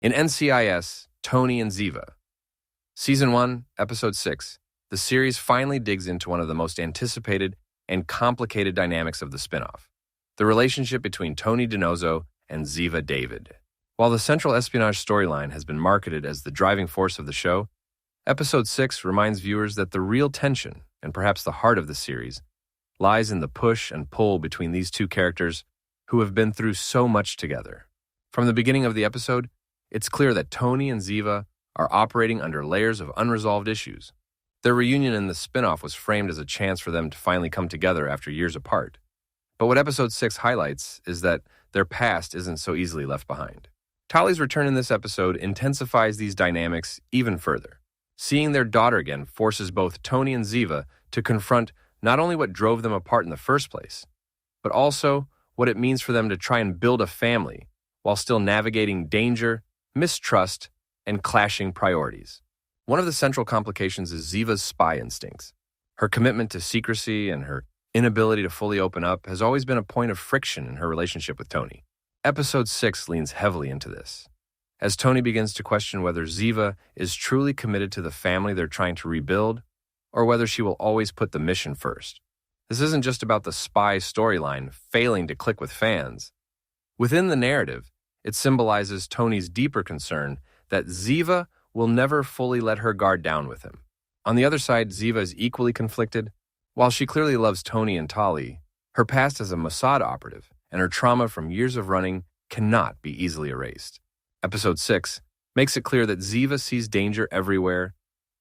In NCIS, Tony and Ziva, Season 1, Episode 6, the series finally digs into one of the most anticipated and complicated dynamics of the spinoff, the relationship between Tony DiNozzo and Ziva David. While the central espionage storyline has been marketed as the driving force of the show, Episode 6 reminds viewers that the real tension, and perhaps the heart of the series, lies in the push and pull between these two characters who have been through so much together. From the beginning of the episode, it's clear that Tony and Ziva are operating under layers of unresolved issues. Their reunion in the spin-off was framed as a chance for them to finally come together after years apart. But what Episode 6 highlights is that their past isn't so easily left behind. Tali's return in this episode intensifies these dynamics even further. Seeing their daughter again forces both Tony and Ziva to confront not only what drove them apart in the first place, but also what it means for them to try and build a family while still navigating danger, mistrust, and clashing priorities. One of the central complications is Ziva's spy instincts. Her commitment to secrecy and her inability to fully open up has always been a point of friction in her relationship with Tony. Episode 6 leans heavily into this, as Tony begins to question whether Ziva is truly committed to the family they're trying to rebuild, or whether she will always put the mission first. This isn't just about the spy storyline failing to click with fans. Within the narrative, it symbolizes Tony's deeper concern that Ziva will never fully let her guard down with him. On the other side, Ziva is equally conflicted. While she clearly loves Tony and Tali, her past as a Mossad operative and her trauma from years of running cannot be easily erased. Episode 6 makes it clear that Ziva sees danger everywhere,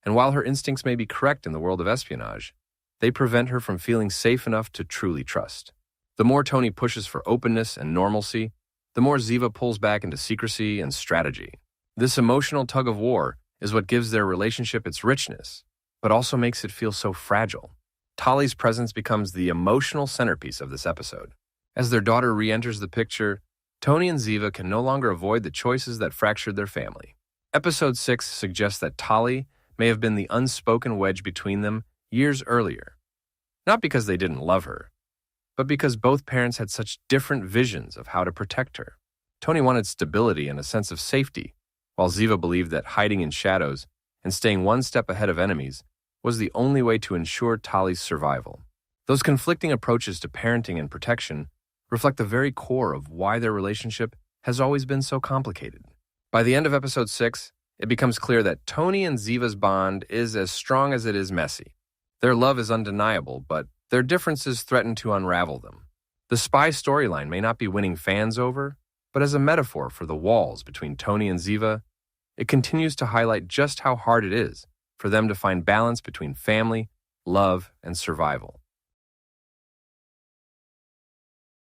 and while her instincts may be correct in the world of espionage, they prevent her from feeling safe enough to truly trust. The more Tony pushes for openness and normalcy, the more Ziva pulls back into secrecy and strategy. This emotional tug-of-war is what gives their relationship its richness, but also makes it feel so fragile. Tali's presence becomes the emotional centerpiece of this episode. As their daughter re-enters the picture, Tony and Ziva can no longer avoid the choices that fractured their family. Episode 6 suggests that Tali may have been the unspoken wedge between them years earlier. Not because they didn't love her, but because both parents had such different visions of how to protect her. Tony wanted stability and a sense of safety, while Ziva believed that hiding in shadows and staying one step ahead of enemies was the only way to ensure Tali's survival. Those conflicting approaches to parenting and protection reflect the very core of why their relationship has always been so complicated. By the end of Episode 6, it becomes clear that Tony and Ziva's bond is as strong as it is messy. Their love is undeniable, but their differences threaten to unravel them. The spy storyline may not be winning fans over, but as a metaphor for the walls between Tony and Ziva, it continues to highlight just how hard it is for them to find balance between family, love, and survival.